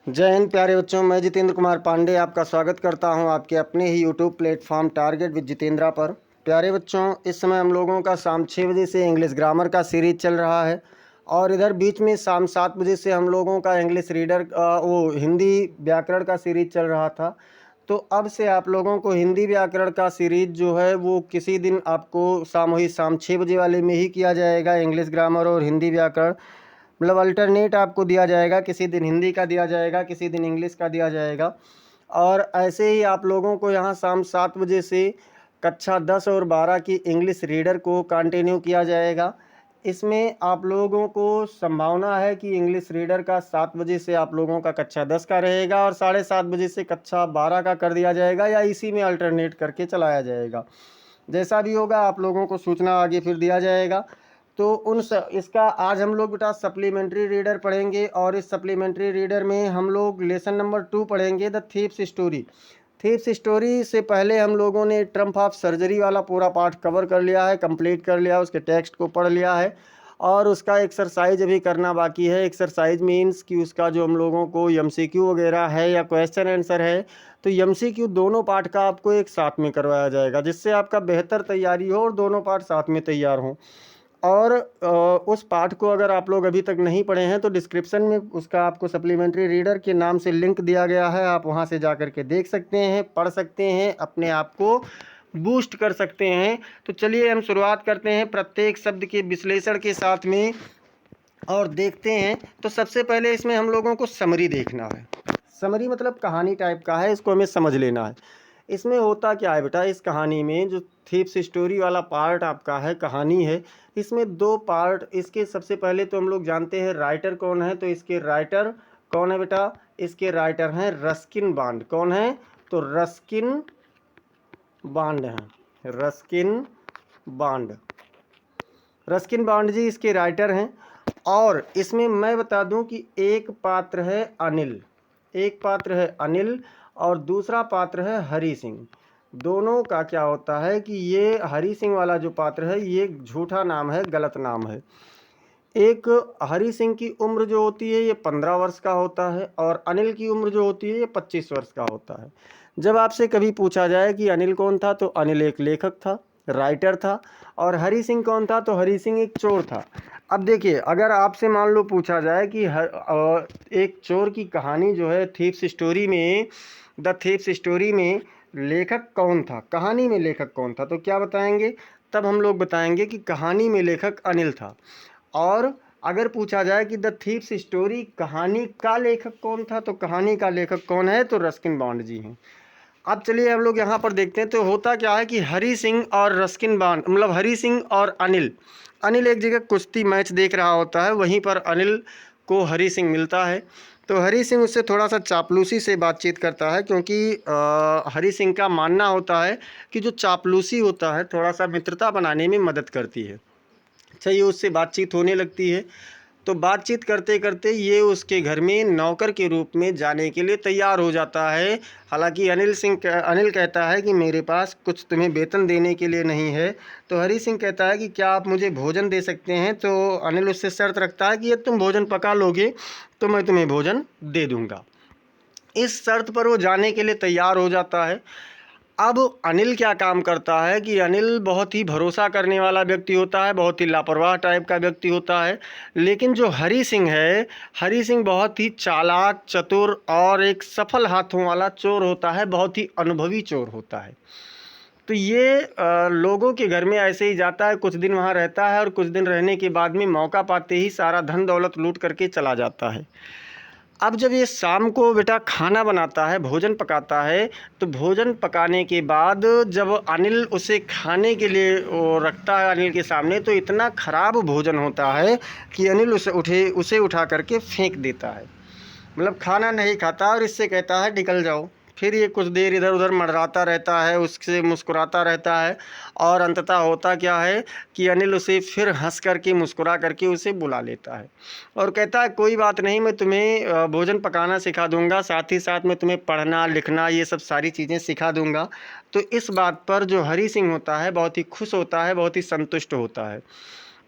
जय हिंद प्यारे बच्चों, मैं जितेंद्र कुमार पांडे आपका स्वागत करता हूं आपके अपने ही YouTube platform target with Jitendra पर। प्यारे बच्चों, इस समय हम लोगों का शाम 6 बजे से इंग्लिश ग्रामर का सीरीज चल रहा है और इधर बीच में शाम 7 बजे से हम लोगों का इंग्लिश रीडर हिंदी व्याकरण का सीरीज चल रहा था। तो अब से आप लोगों को हिंदी व्याकरण का सीरीज जो है वो किसी दिन आपको शाम 6 बजे वाले में ही किया जाएगा। इंग्लिश ग्रामर और हिंदी व्याकरण मतलब अल्टरनेट आपको दिया जाएगा, किसी दिन हिंदी का दिया जाएगा, किसी दिन इंग्लिश का दिया जाएगा। और ऐसे ही आप लोगों को यहाँ शाम 7 बजे से कक्षा 10 और 12 की इंग्लिश रीडर को कंटिन्यू किया जाएगा। इसमें आप लोगों को संभावना है कि इंग्लिश रीडर का 7 बजे से आप लोगों का कक्षा 10 का रहेगा और 7:30 बजे से कक्षा 12 का कर दिया जाएगा या इसी में अल्टरनेट करके चलाया जाएगा। जैसा भी होगा आप लोगों को सूचना आगे फिर दिया जाएगा। तो इसका आज हम लोग बेटा सप्लीमेंट्री रीडर पढ़ेंगे और इस सप्लीमेंट्री रीडर में हम लोग लेसन नंबर 2 पढ़ेंगे, the thieves story. Thieves story से पहले हम लोगों ने ट्रम्प ऑफ सर्जरी वाला पूरा पार्ट कवर कर लिया है, कंप्लीट कर लिया, उसके टेक्स्ट को पढ़ लिया है और उसका एक्सरसाइज अभी करना बाकी है। एक्सरसाइज मीन्स कि उसका जो हम लोगों को एमसीक्यू वगैरह है या क्वेश्चन आंसर है, तो एमसीक्यू दोनों पार्ट का आपको एक साथ में करवाया जाएगा, जिससे आपका बेहतर तैयारी हो और दोनों पार्ट साथ में तैयार हों। और उस पाठ को अगर आप लोग अभी तक नहीं पढ़े हैं तो डिस्क्रिप्शन में उसका आपको सप्लीमेंट्री रीडर के नाम से लिंक दिया गया है, आप वहां से जा कर के देख सकते हैं, पढ़ सकते हैं, अपने आप को बूस्ट कर सकते हैं। तो चलिए हम शुरुआत करते हैं प्रत्येक शब्द के विश्लेषण के साथ में और देखते हैं। तो सबसे पहले इसमें हम लोगों को समरी देखना है। समरी मतलब कहानी टाइप का है, इसको हमें समझ लेना है। इसमें होता क्या है बेटा, इस कहानी में जो थीप्स स्टोरी वाला पार्ट आपका है, कहानी है, इसमें दो पार्ट। इसके सबसे पहले तो हम लोग जानते हैं राइटर कौन है। तो इसके राइटर कौन है बेटा, इसके राइटर हैं रस्किन बॉन्ड। कौन है, तो रस्किन बॉन्ड हैं, रस्किन बॉन्ड। रस्किन बॉन्ड जी इसके राइटर हैं। और इसमें मैं बता दूं कि एक पात्र है अनिल, एक पात्र है अनिल और दूसरा पात्र है हरी सिंह। दोनों का क्या होता है कि ये हरी सिंह वाला जो पात्र है ये झूठा नाम है, गलत नाम है। एक हरी सिंह की उम्र जो होती है ये 15 वर्ष का होता है और अनिल की उम्र जो होती है ये 25 वर्ष का होता है। जब आपसे कभी पूछा जाए कि अनिल कौन था, तो अनिल एक लेखक था, राइटर था। और हरी सिंह कौन था, तो हरी सिंह एक चोर था। अब देखिए, अगर आपसे मान लो पूछा जाए कि एक चोर की कहानी जो है थीफ्स स्टोरी में, द थीफ्स स्टोरी में लेखक कौन था, कहानी में लेखक कौन था, तो क्या बताएंगे, तब हम लोग बताएंगे कि कहानी में लेखक अनिल था। और अगर पूछा जाए कि द थीफ्स स्टोरी कहानी का लेखक कौन था, तो कहानी का लेखक कौन है, तो रस्किन बॉन्ड जी हैं। अब चलिए हम लोग यहाँ पर देखते हैं। तो होता क्या है कि हरी सिंह और रस्किन बॉन्ड मतलब हरी सिंह और अनिल, अनिल एक जगह कुश्ती मैच देख रहा होता है, वहीं पर अनिल को हरी सिंह मिलता है। तो हरी सिंह उससे थोड़ा सा चापलूसी से बातचीत करता है, क्योंकि हरी सिंह का मानना होता है कि जो चापलूसी होता है थोड़ा सा मित्रता बनाने में मदद करती है। चाहिए उससे बातचीत होने लगती है। तो बातचीत करते करते ये उसके घर में नौकर के रूप में जाने के लिए तैयार हो जाता है। हालांकि अनिल कहता है कि मेरे पास कुछ तुम्हें वेतन देने के लिए नहीं है। तो हरी सिंह कहता है कि क्या आप मुझे भोजन दे सकते हैं। तो अनिल उससे शर्त रखता है कि यदि तुम भोजन पका लोगे तो मैं तुम्हें भोजन दे दूंगा। इस शर्त पर वो जाने के लिए तैयार हो जाता है। अब अनिल क्या काम करता है कि अनिल बहुत ही भरोसा करने वाला व्यक्ति होता है, बहुत ही लापरवाह टाइप का व्यक्ति होता है। लेकिन जो हरी सिंह है, हरी सिंह बहुत ही चालाक, चतुर और एक सफल हाथों वाला चोर होता है, बहुत ही अनुभवी चोर होता है। तो ये लोगों के घर में ऐसे ही जाता है, कुछ दिन वहाँ रहता है और कुछ दिन रहने के बाद में मौका पाते ही सारा धन दौलत लूट करके चला जाता है। अब जब ये शाम को बेटा खाना बनाता है, भोजन पकाता है, तो भोजन पकाने के बाद जब अनिल उसे खाने के लिए वो रखता है अनिल के सामने, तो इतना ख़राब भोजन होता है कि अनिल उसे उठा करके फेंक देता है। मतलब खाना नहीं खाता और इससे कहता है निकल जाओ। फिर ये कुछ देर इधर उधर मंडराता रहता है, उससे मुस्कुराता रहता है और अंततः होता क्या है कि अनिल उसे फिर हंस करके मुस्कुरा करके उसे बुला लेता है और कहता है कोई बात नहीं, मैं तुम्हें भोजन पकाना सिखा दूंगा, साथ ही साथ मैं तुम्हें पढ़ना लिखना ये सब सारी चीज़ें सिखा दूंगा। तो इस बात पर जो हरी सिंह होता है बहुत ही खुश होता है, बहुत ही संतुष्ट होता है।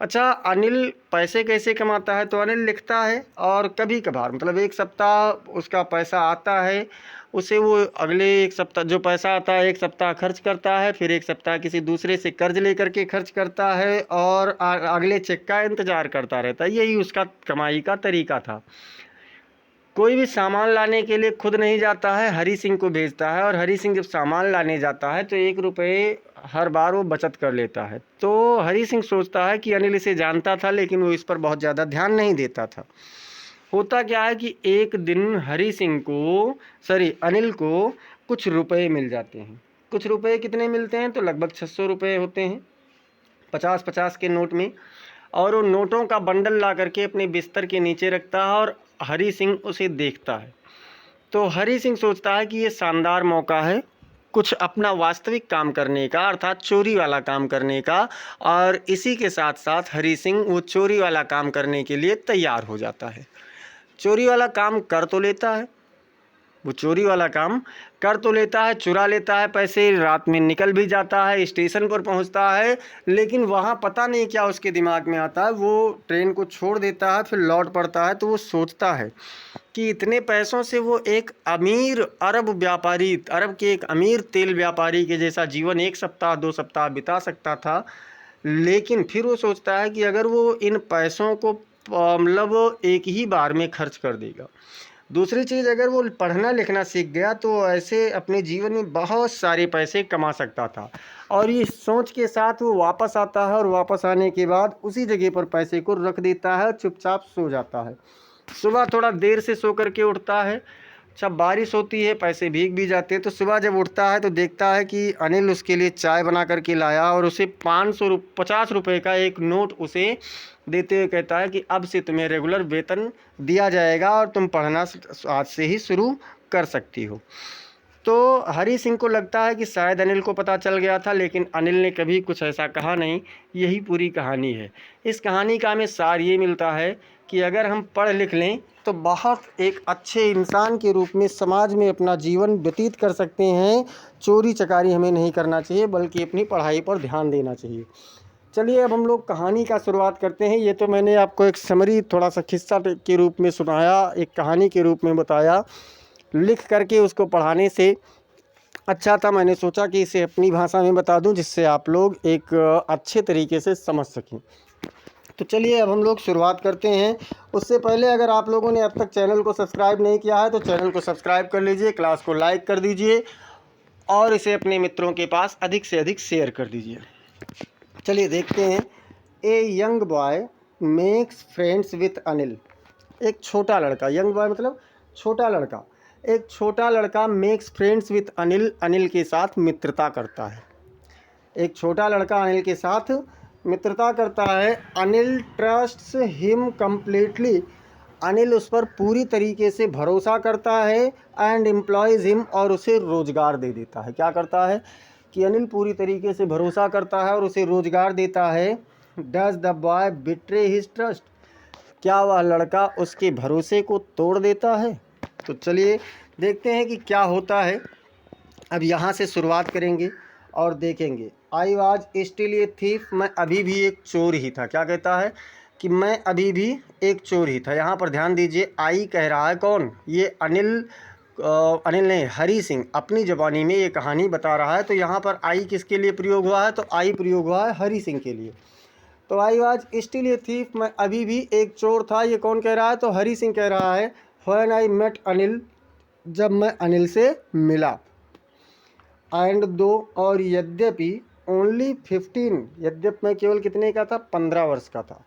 अच्छा, अनिल पैसे कैसे कमाता है? तो अनिल लिखता है और कभी कभार मतलब एक सप्ताह उसका पैसा आता है, उसे वो अगले एक सप्ताह जो पैसा आता है एक सप्ताह खर्च करता है, फिर एक सप्ताह किसी दूसरे से कर्ज लेकर के खर्च करता है और अगले चेक का इंतजार करता रहता है। यही उसका कमाई का तरीका था। कोई भी सामान लाने के लिए खुद नहीं जाता है, हरी सिंह को भेजता है, और हरी सिंह जब सामान लाने जाता है तो 1 रुपये हर बार वो बचत कर लेता है। तो हरी सिंह सोचता है कि अनिल इसे जानता था, लेकिन वो इस पर बहुत ज़्यादा ध्यान नहीं देता था। होता क्या है कि एक दिन हरी सिंह को अनिल को कुछ रुपए मिल जाते हैं। कुछ रुपए कितने मिलते हैं? तो लगभग 600 रुपये होते हैं, 50-50 के नोट में। और वो नोटों का बंडल ला करके अपने बिस्तर के नीचे रखता है और हरी सिंह उसे देखता है। तो हरी सिंह सोचता है कि ये शानदार मौका है कुछ अपना वास्तविक काम करने का, अर्थात चोरी वाला काम करने का। और इसी के साथ साथ हरी सिंह वो चोरी वाला काम करने के लिए तैयार हो जाता है। चोरी वाला काम कर तो लेता है, वो चोरी वाला काम कर तो लेता है, चुरा लेता है पैसे, रात में निकल भी जाता है, स्टेशन पर पहुंचता है। लेकिन वहाँ पता नहीं क्या उसके दिमाग में आता है, वो ट्रेन को छोड़ देता है, फिर लौट पड़ता है। तो वो सोचता है कि इतने पैसों से वो एक अमीर अरब व्यापारी, अरब के एक अमीर तेल व्यापारी के जैसा जीवन 1 सप्ताह 2 सप्ताह बिता सकता था। लेकिन फिर वो सोचता है कि अगर वो इन पैसों को मतलब एक ही बार में खर्च कर देगा। दूसरी चीज़, अगर वो पढ़ना लिखना सीख गया तो ऐसे अपने जीवन में बहुत सारे पैसे कमा सकता था। और ये सोच के साथ वो वापस आता है, और वापस आने के बाद उसी जगह पर पैसे को रख देता है और चुपचाप सो जाता है। सुबह थोड़ा देर से सो करके उठता है। अच्छा, बारिश होती है, पैसे भीग भी जाते हैं। तो सुबह जब उठता है तो देखता है कि अनिल उसके लिए चाय बना करके लाया और उसे 50 रुपये का एक नोट उसे देते हुए कहता है कि अब से तुम्हें रेगुलर वेतन दिया जाएगा और तुम पढ़ना आज से ही शुरू कर सकती हो। तो हरी सिंह को लगता है कि शायद अनिल को पता चल गया था, लेकिन अनिल ने कभी कुछ ऐसा कहा नहीं। यही पूरी कहानी है। इस कहानी का हमें सार ये मिलता है कि अगर हम पढ़ लिख लें तो बहुत एक अच्छे इंसान के रूप में समाज में अपना जीवन व्यतीत कर सकते हैं। चोरी चकारी हमें नहीं करना चाहिए, बल्कि अपनी पढ़ाई पर ध्यान देना चाहिए। चलिए अब हम लोग कहानी का शुरुआत करते हैं। ये तो मैंने आपको एक समरी, थोड़ा सा किस्सा के रूप में सुनाया, एक कहानी के रूप में बताया। लिख करके उसको पढ़ाने से अच्छा था, मैंने सोचा कि इसे अपनी भाषा में बता दूं, जिससे आप लोग एक अच्छे तरीके से समझ सकें। तो चलिए अब हम लोग शुरुआत करते हैं। उससे पहले अगर आप लोगों ने अब तक चैनल को सब्सक्राइब नहीं किया है तो चैनल को सब्सक्राइब कर लीजिए, क्लास को लाइक कर दीजिए और इसे अपने मित्रों के पास अधिक से अधिक शेयर कर दीजिए। चलिए देखते हैं। A young boy makes friends with Anil. एक छोटा लड़का, यंग बॉय मतलब छोटा लड़का, एक छोटा लड़का makes friends with Anil, Anil के साथ मित्रता करता है। एक छोटा लड़का अनिल के साथ मित्रता करता है। Anil trusts him completely. Anil उस पर पूरी तरीके से भरोसा करता है। एंड एम्प्लॉयज़ हिम, और उसे रोज़गार दे देता है। क्या करता है कि अनिल पूरी तरीके से भरोसा करता है और उसे रोज़गार देता है। Does the boy betray his trust. क्या वह लड़का उसके भरोसे को तोड़ देता है? तो चलिए देखते हैं कि क्या होता है। अब यहाँ से शुरुआत करेंगे और देखेंगे। I was still a thief. मैं अभी भी एक चोर ही था। क्या कहता है कि मैं अभी भी एक चोर ही था। यहाँ पर ध्यान दीजिए, आई कह रहा है कौन? ये अनिल ने, हरी सिंह अपनी ज़बानी में ये कहानी बता रहा है। तो यहाँ पर आई किसके लिए प्रयोग हुआ है? तो आई प्रयोग हुआ है हरी सिंह के लिए। तो I was still a thief, मैं अभी भी एक चोर था। ये कौन कह रहा है? तो हरी सिंह कह रहा है। व्हेन आई मेट अनिल, जब मैं अनिल से मिला। एंड दो, और यद्यपि, ओनली 15, यद्यपि मैं केवल कितने का था? 15 वर्ष का था।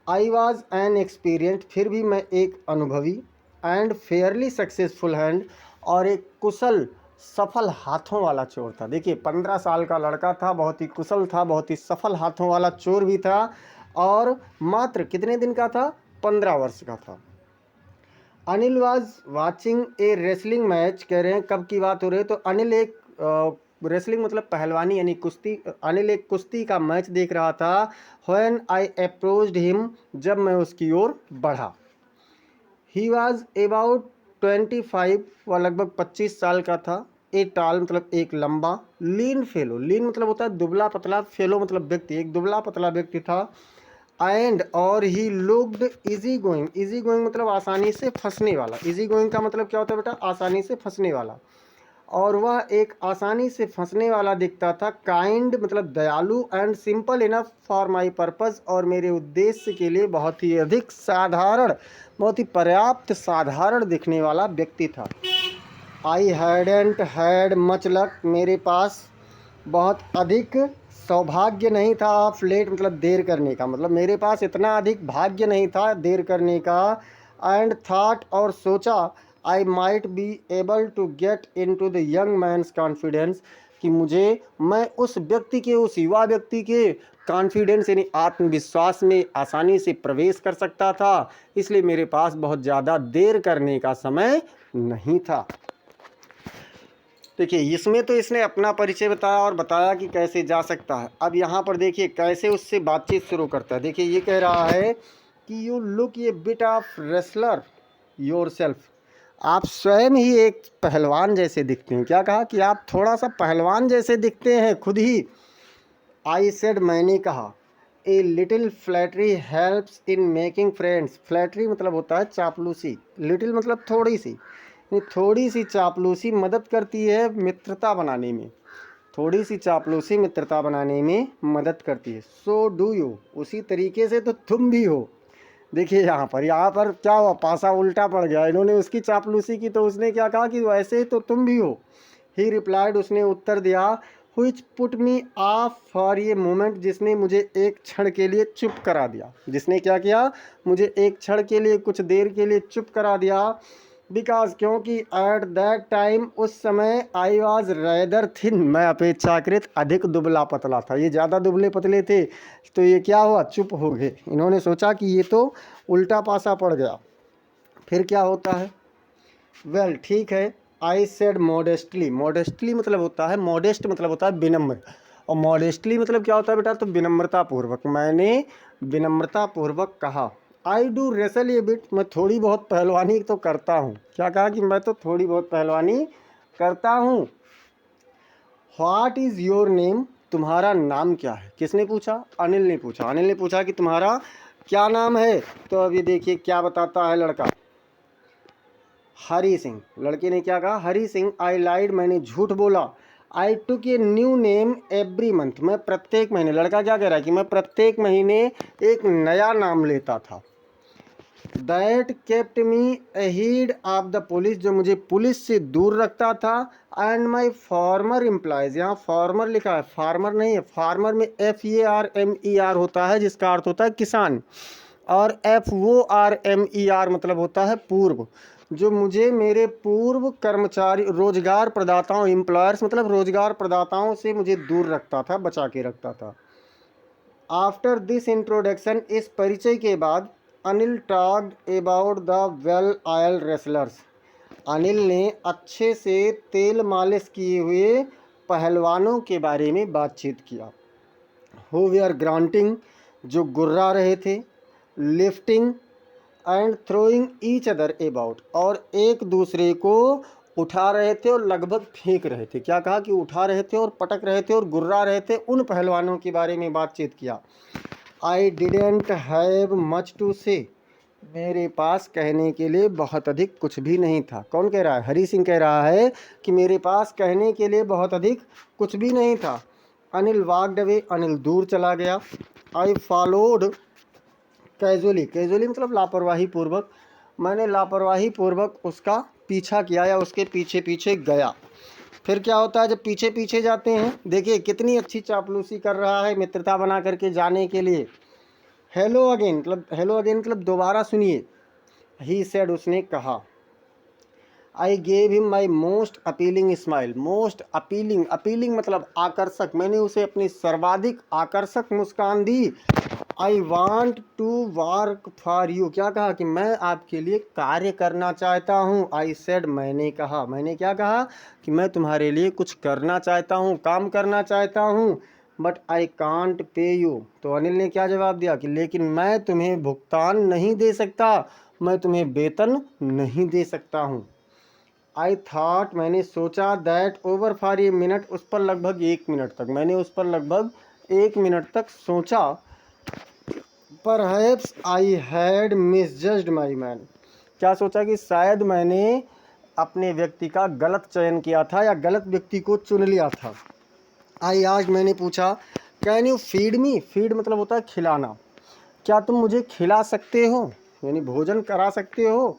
आई वॉज एन एक्सपीरियंस्ड, फिर भी मैं एक अनुभवी। एंड फेयरली सक्सेसफुल हैंड, और एक कुशल सफल हाथों वाला चोर था। देखिए 15 साल का लड़का था, बहुत ही कुशल था, बहुत ही सफल हाथों वाला चोर भी था। और मात्र कितने दिन का था? 15 वर्ष का था। Anil was watching A wrestling match. कह रहे हैं कब की बात हो रही है? तो अनिल एक रेसलिंग मतलब पहलवानी यानी कुश्ती, अनिल एक कुश्ती का मैच देख रहा था। व्हेन आई अप्रोच्ड हिम, जब मैं उसकी ओर बढ़ा। ही वाज अबाउट 25, वह लगभग 25 साल का था। ए टाल मतलब एक लंबा। लीन फेलो, लीन मतलब होता है दुबला पतला, फेलो मतलब व्यक्ति, एक दुबला पतला व्यक्ति था। एंड और he looked easy going, easy going मतलब आसानी से फंसने वाला, इजी गोइंग का मतलब क्या होता है बेटा, आसानी से फंसने वाला, और वह एक आसानी से फंसने वाला दिखता था। काइंड मतलब दयालु, and simple enough for my purpose, और मेरे उद्देश्य के लिए बहुत ही अधिक साधारण, बहुत ही पर्याप्त साधारण दिखने वाला व्यक्ति था। आई हैडेंट हैड मच लक, मेरे पास बहुत अधिक सौभाग्य नहीं था। ऑफ लेट मतलब देर करने का, मतलब मेरे पास इतना अधिक भाग्य नहीं था देर करने का। एंड थॉट और सोचा, I might be able to get into the young man's confidence, कि मैं उस व्यक्ति के, उस युवा व्यक्ति के कॉन्फिडेंस यानी आत्मविश्वास में आसानी से प्रवेश कर सकता था। इसलिए मेरे पास बहुत ज़्यादा देर करने का समय नहीं था। देखिए इसमें तो इसने अपना परिचय बताया और बताया कि कैसे जा सकता है। अब यहाँ पर देखिए कैसे उससे बातचीत शुरू करता है। देखिए ये कह रहा है कि you look A bit of wrestler yourself, आप स्वयं ही एक पहलवान जैसे दिखते हैं। क्या कहा कि आप थोड़ा सा पहलवान जैसे दिखते हैं खुद ही। आई सेड मैंने कहा, a little flattery helps in making friends, flattery मतलब होता है चापलूसी, लिटिल मतलब थोड़ी सी, थोड़ी सी चापलूसी मदद करती है मित्रता बनाने में, थोड़ी सी चापलूसी मित्रता बनाने में मदद करती है। सो डू यू, उसी तरीके से तो तुम भी हो। देखिए यहाँ पर क्या हुआ, पासा उल्टा पड़ गया। इन्होंने उसकी चापलूसी की तो उसने क्या कहा कि वैसे तो तुम भी हो। ही रिप्लाइड, उसने उत्तर दिया, which put me of for ये मोमेंट, जिसने मुझे एक क्षण के लिए चुप करा दिया। जिसने क्या किया, मुझे एक क्षण के लिए, कुछ देर के लिए चुप करा दिया। बिकॉज क्योंकि एट दैट टाइम, उस समय, आई वॉज रेदर थिन, मैं अपेक्षाकृत अधिक दुबला पतला था। ये ज़्यादा दुबले पतले थे तो ये क्या हुआ, चुप हो गए। इन्होंने सोचा कि ये तो उल्टा पासा पड़ गया। फिर क्या होता है, वेल ठीक है, आई सेड मॉडेस्टली, मॉडेस्टली मतलब होता है, मॉडेस्ट मतलब होता है विनम्र, और मॉडेस्टली मतलब क्या होता है बेटा, तो विनम्रता पूर्वक, मैंने विनम्रता पूर्वक कहा। I do wrestle A bit, मैं थोड़ी बहुत पहलवानी तो करता हूँ। क्या कहा कि मैं तो थोड़ी बहुत पहलवानी करता हूँ। व्हाट इज़ योर नेम, तुम्हारा नाम क्या है। किसने पूछा, अनिल ने पूछा। अनिल ने पूछा कि तुम्हारा क्या नाम है। तो अब ये देखिए क्या बताता है लड़का, हरी सिंह। लड़के ने क्या कहा, हरी सिंह। आई लाइड, मैंने झूठ बोला। I took a new name every month, मैं प्रत्येक महीने, लड़का क्या कह रहा है कि मैं प्रत्येक महीने एक नया नाम लेता था। That kept me ahead of the police, जो मुझे पुलिस से दूर रखता था। एंड माई फॉर्मर एम्प्लॉयज़, यहाँ फॉर्मर लिखा है, फार्मर नहीं है। फार्मर में FARMER होता है, जिसका अर्थ होता है किसान, और FORMER मतलब होता है पूर्व। जो मुझे मेरे पूर्व कर्मचारी, रोजगार प्रदाताओं, एम्प्लॉयर्स मतलब रोजगार प्रदाताओं से मुझे दूर रखता था, बचा के रखता था। आफ्टर दिस इंट्रोडक्शन, इस परिचय के बाद, Anil talked about the well oil wrestlers, Anil ने अच्छे से तेल मालिश किए हुए पहलवानों के बारे में बातचीत किया। हु वे ग्रांटिंग, जो गुर्रा रहे थे, lifting and throwing each other about, और एक दूसरे को उठा रहे थे और लगभग फेंक रहे थे। क्या कहा कि उठा रहे थे और पटक रहे थे और गुर्रा रहे थे, उन पहलवानों के बारे में बातचीत किया। I didn't have much to say, मेरे पास कहने के लिए बहुत अधिक कुछ भी नहीं था। कौन कह रहा है, हरी सिंह कह रहा है कि मेरे पास कहने के लिए बहुत अधिक कुछ भी नहीं था। अनिल वॉक्ड अवे, अनिल दूर चला गया। आई फॉलोड कैजुअली, कैजुअली मतलब लापरवाही पूर्वक, मैंने लापरवाही पूर्वक उसका पीछा किया या उसके पीछे पीछे गया। फिर क्या होता है जब पीछे पीछे जाते हैं, देखिए कितनी अच्छी चापलूसी कर रहा है मित्रता बना करके जाने के लिए। हेलो अगेन मतलब दोबारा सुनिए। ही सेड, उसने कहा। I gave him my most appealing smile, most appealing, appealing मतलब आकर्षक, मैंने उसे अपनी सर्वाधिक आकर्षक मुस्कान दी। I want to work for you, क्या कहा कि मैं आपके लिए कार्य करना चाहता हूँ। आई सेड, मैंने कहा, मैंने क्या कहा कि मैं तुम्हारे लिए कुछ करना चाहता हूँ, काम करना चाहता हूँ। But I can't pay you, तो अनिल ने क्या जवाब दिया कि लेकिन मैं तुम्हें भुगतान नहीं दे सकता, मैं तुम्हें वेतन नहीं दे सकता हूँ। आई थाट, मैंने सोचा, that over for a minute, उस पर लगभग 1 मिनट तक, मैंने उस पर लगभग 1 मिनट तक सोचा। Perhaps I had misjudged my man. क्या सोचा कि शायद मैंने अपने व्यक्ति का गलत चयन किया था या गलत व्यक्ति को चुन लिया था। आई आज मैंने पूछा can you feed me, feed मतलब होता है खिलाना, क्या तुम मुझे खिला सकते हो, यानी भोजन करा सकते हो।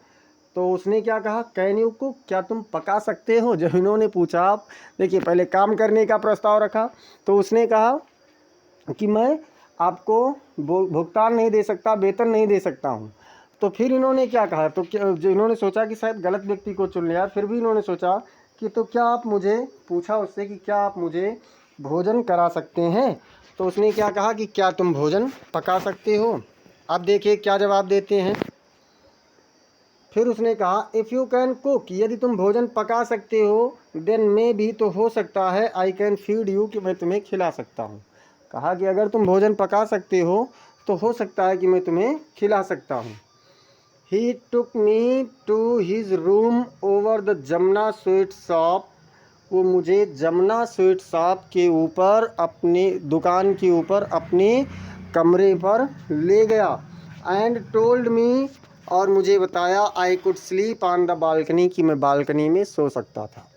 तो उसने क्या कहा, कैन यू कुक, क्या तुम पका सकते हो। जब इन्होंने पूछा, देखिए पहले काम करने का प्रस्ताव रखा, तो उसने कहा कि मैं आपको भुगतान नहीं दे सकता, वेतन नहीं दे सकता हूँ। तो फिर इन्होंने क्या कहा, तो जो इन्होंने सोचा कि शायद गलत व्यक्ति को चुन लिया, फिर भी इन्होंने सोचा कि तो क्या आप मुझे, पूछा उससे कि क्या आप मुझे भोजन करा सकते हैं। तो उसने क्या कहा कि क्या तुम भोजन पका सकते हो। अब देखिए क्या जवाब देते हैं। फिर उसने कहा इफ़ यू कैन कुक, यदि तुम भोजन पका सकते हो, देन मे भी, तो हो सकता है, आई कैन फीड यू, कि मैं तुम्हें खिला सकता हूँ। कहा कि अगर तुम भोजन पका सकते हो तो हो सकता है कि मैं तुम्हें खिला सकता हूँ। He took me to his room over the Jamuna sweet shop, वो मुझे जमुना स्वीट शॉप के ऊपर, अपनी दुकान के ऊपर अपने कमरे पर ले गया। एंड टोल्ड मी, और मुझे बताया, I could sleep on the balcony, कि मैं बालकनी में सो सकता था।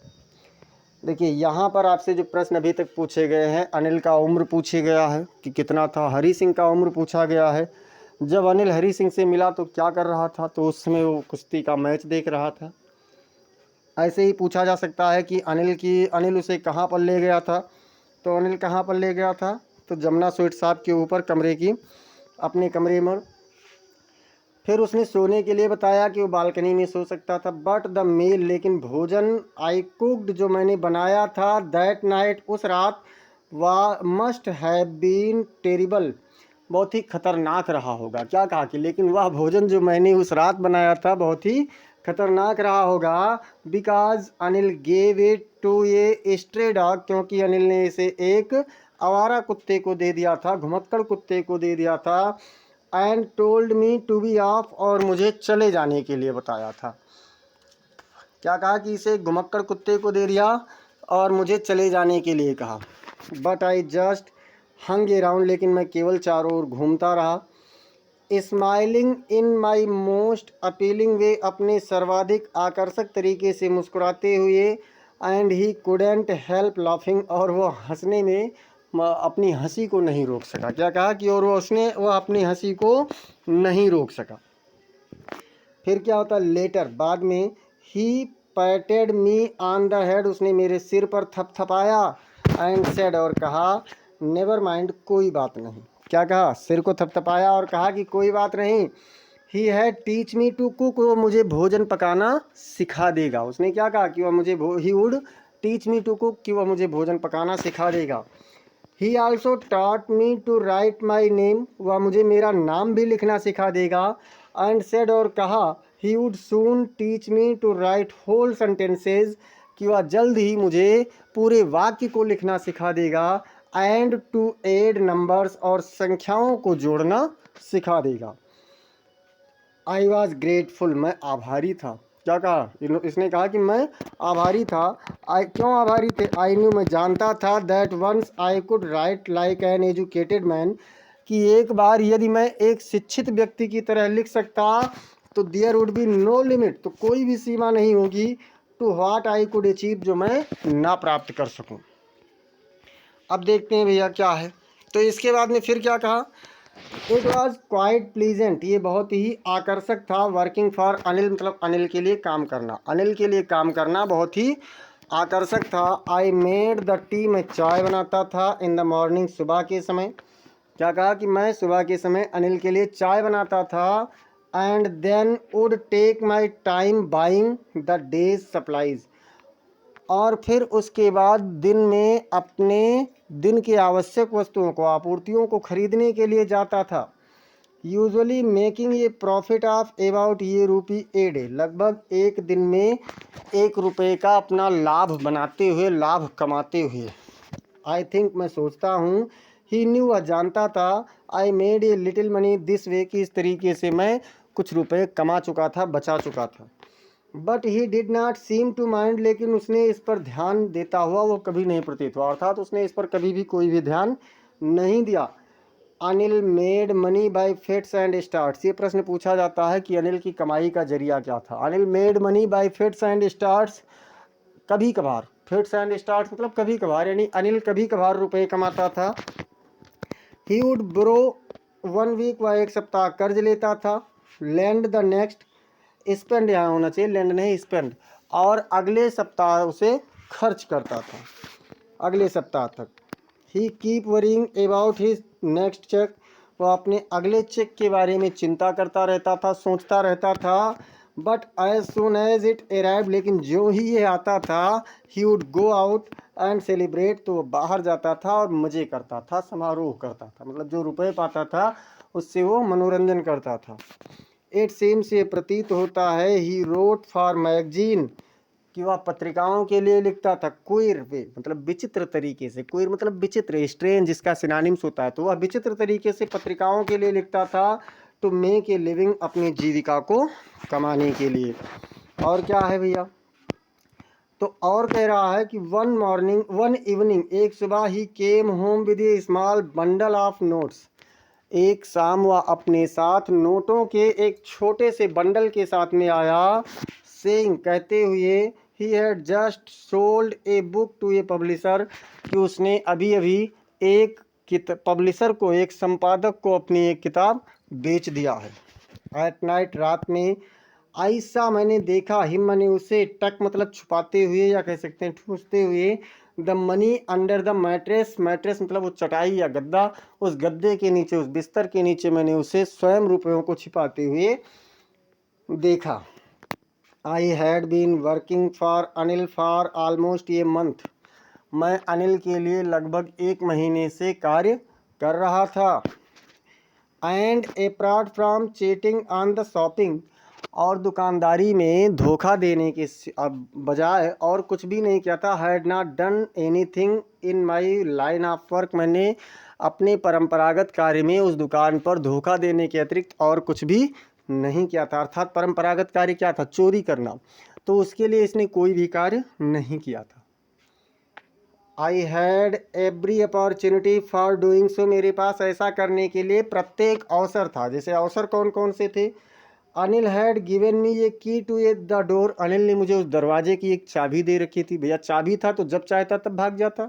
देखिए यहाँ पर आपसे जो प्रश्न अभी तक पूछे गए हैं, अनिल का उम्र पूछे गया है कि कितना था, हरी सिंह का उम्र पूछा गया है। जब अनिल हरी सिंह से मिला तो क्या कर रहा था, तो उस समय वो कुश्ती का मैच देख रहा था। ऐसे ही पूछा जा सकता है कि अनिल उसे कहाँ पर ले गया था, तो अनिल कहाँ पर ले गया था, तो जमुना स्वीट शॉप के ऊपर कमरे की, अपने कमरे में। फिर उसने सोने के लिए बताया कि वो बालकनी में सो सकता था। बट द मील, लेकिन भोजन, आई कुक्ड, जो मैंने बनाया था, दैट नाइट, उस रात, वा मस्ट हैव बीन टेरिबल, बहुत ही खतरनाक रहा होगा। क्या कहा कि लेकिन वह भोजन जो मैंने उस रात बनाया था बहुत ही खतरनाक रहा होगा। Because Anil gave it to a stray dog, क्योंकि अनिल ने इसे एक आवारा कुत्ते को दे दिया था, घुमक्कड़ कुत्ते को दे दिया था। And told me to be off, और मुझे चले जाने के लिए बताया था। क्या कहा कि इसे घुमक्कड़ कुत्ते को दे दिया और मुझे चले जाने के लिए कहा। But I just hung around, लेकिन मैं केवल चारों ओर घूमता रहा। Smiling in my most appealing way, अपने सर्वाधिक आकर्षक तरीके से मुस्कुराते हुए। And he couldn't help laughing, और वो हंसने में अपनी हंसी को नहीं रोक सका। क्या कहा कि और वह अपनी हंसी को नहीं रोक सका। फिर क्या होता, लेटर, बाद में, he patted me on the head, उसने मेरे सिर पर थपथपाया। एंड सेड, और कहा, नेवर माइंड, कोई बात नहीं। क्या कहा, सिर को थपथपाया और कहा कि कोई बात नहीं। He had teach me to cook, वो मुझे भोजन पकाना सिखा देगा। उसने क्या कहा कि वह मुझे, he would teach me to cook, कि वह मुझे भोजन पकाना सिखा देगा। He also taught me to write my name, वह मुझे मेरा नाम भी लिखना सिखा देगा। एंड सेड, और कहा, he would soon teach me to write whole sentences, कि वह जल्द ही मुझे पूरे वाक्य को लिखना सिखा देगा। एंड टू एड नंबर्स, और संख्याओं को जोड़ना सिखा देगा। आई वॉज ग्रेटफुल, मैं आभारी था। क्या कहा, इसने कहा कि मैं आभारी था। आई, क्यों आभारी थे, आई न्यू, मैं जानता था, that once I could write like an educated man, कि एक बार यदि मैं एक शिक्षित व्यक्ति की तरह लिख सकता, तो there would be no limit, तो कोई भी सीमा नहीं होगी, to what I could achieve, जो मैं ना प्राप्त कर सकूं। अब देखते हैं भैया क्या है। तो इसके बाद में फिर क्या कहा, इट वॉज क्वाइट प्लीजेंट, ये बहुत ही आकर्षक था। वर्किंग फॉर अनिल, मतलब अनिल के लिए काम करना, अनिल के लिए काम करना बहुत ही आकर्षक था। आई मेड द टी, मैं चाय बनाता था, इन द मॉर्निंग, सुबह के समय। क्या कहा कि मैं सुबह के समय अनिल के लिए चाय बनाता था। And then would take my time buying the day's supplies, और फिर उसके बाद दिन में अपने दिन की आवश्यक वस्तुओं को, आपूर्तियों को खरीदने के लिए जाता था। Usually making a profit of about ये रुपी ए डे, लगभग एक दिन में 1 रुपये का अपना लाभ बनाते हुए, लाभ कमाते हुए। आई थिंक, मैं सोचता हूँ, ही न्यू, वह जानता था, I made a little money this way, कि इस तरीके से मैं कुछ रुपए कमा चुका था, बचा चुका था। But he did not seem to mind, लेकिन उसने इस पर ध्यान देता हुआ वो कभी नहीं प्रतीत हुआ, अर्थात उसने इस पर कभी भी कोई भी ध्यान नहीं दिया। Anil made money by fits and starts. ये प्रश्न पूछा जाता है कि अनिल की कमाई का जरिया क्या था। Anil made money by fits and starts, कभी कभार। फिट्स एंड स्टार्ट्स मतलब कभी कभार, यानी अनिल कभी कभार रुपए कमाता था। ही वुड ब्रो 1 वीक, वह एक सप्ताह कर्ज लेता था। लैंड द नेक्स्ट, स्पेंड यहाँ होना चाहिए, लैंड नहीं स्पेंड, और अगले सप्ताह उसे खर्च करता था, अगले सप्ताह तक। He keep worrying about his next cheque, वह अपने अगले चेक के बारे में चिंता करता रहता था, सोचता रहता था। But as soon as it arrive, लेकिन जो ही ये आता था, he would go out and celebrate, तो वो बाहर जाता था और मज़े करता था, समारोह करता था, मतलब जो रुपए पाता था उससे वो मनोरंजन करता था। इट सीम्स, ये प्रतीत होता है, ही रोट फॉर मैगजीन, कि वह पत्रिकाओं के लिए लिखता था। क्वीर वे मतलब विचित्र तरीके से, क्वीर मतलब विचित्र, स्ट्रेंज जिसका सिनोनिम्स होता है, तो वह विचित्र तरीके से पत्रिकाओं के लिए लिखता था। टू मेक ए लिविंग, अपनी जीविका को कमाने के लिए। और क्या है भैया, तो और कह रहा है कि वन इवनिंग, एक सुबह, he came home with a small bundle of notes, एक शाम वह अपने साथ नोटों के एक छोटे से बंडल के साथ में आया। सेइंग, कहते हुए, he had just sold a book to a publisher, कि उसने अभी अभी एक पब्लिशर को, एक संपादक को अपनी एक किताब बेच दिया है। एट नाइट, रात में, ऐसा मैंने देखा, हिम मैंने उसे, टक मतलब छुपाते हुए या कह सकते हैं ठूसते हुए, the money under the mattress, mattress मतलब वो चटाई या गद्दा, उस गद्दे के नीचे, उस बिस्तर के नीचे मैंने उसे स्वयं रुपयों को छिपाते हुए देखा। I had been working for Anil for almost a month, मैं अनिल के लिए लगभग 1 महीने से कार्य कर रहा था। And apart from cheating on the shopping, और दुकानदारी में धोखा देने के बजाय और कुछ भी नहीं किया था। Had not done anything in my line of work, मैंने अपने परंपरागत कार्य में उस दुकान पर धोखा देने के अतिरिक्त और कुछ भी नहीं किया था। अर्थात परंपरागत कार्य क्या था, चोरी करना, तो उसके लिए इसने कोई भी कार्य नहीं किया था। I had every opportunity for doing so, मेरे पास ऐसा करने के लिए प्रत्येक अवसर था। जैसे अवसर कौन कौन से थे, Anil had given me a key to a the door, Anil ने मुझे उस दरवाजे की एक चाबी दे रखी थी। भैया चाबी था तो जब चाहता तब भाग जाता।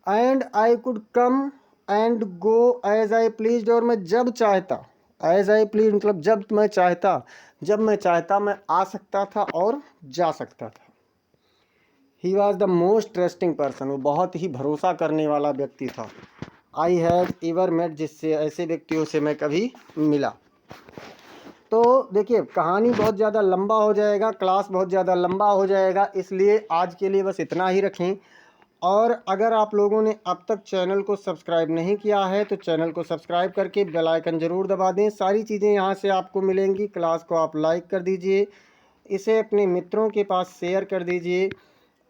And I could come and go as I please, और मैं जब चाहता, एज आई प्लीज मतलब जब मैं चाहता मैं आ सकता था और जा सकता था। He was the most trusting person, वो बहुत ही भरोसा करने वाला व्यक्ति था। आई हैव एवर मेट, जिससे ऐसे व्यक्तियों से मैं कभी मिला। तो देखिए कहानी बहुत ज़्यादा लंबा हो जाएगा, क्लास बहुत ज़्यादा लंबा हो जाएगा, इसलिए आज के लिए बस इतना ही रखें। और अगर आप लोगों ने अब तक चैनल को सब्सक्राइब नहीं किया है तो चैनल को सब्सक्राइब करके बेल आइकन ज़रूर दबा दें। सारी चीज़ें यहाँ से आपको मिलेंगी। क्लास को आप लाइक कर दीजिए, इसे अपने मित्रों के पास शेयर कर दीजिए,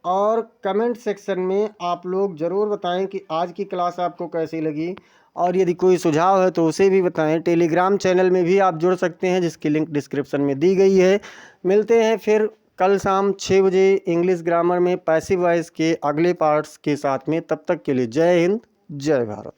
और कमेंट सेक्शन में आप लोग ज़रूर बताएं कि आज की क्लास आपको कैसी लगी। और यदि कोई सुझाव है तो उसे भी बताएं। टेलीग्राम चैनल में भी आप जुड़ सकते हैं, जिसकी लिंक डिस्क्रिप्शन में दी गई है। मिलते हैं फिर कल शाम 6 बजे इंग्लिश ग्रामर में पैसिव वॉइस के अगले पार्ट्स के साथ में। तब तक के लिए जय हिंद, जय भारत।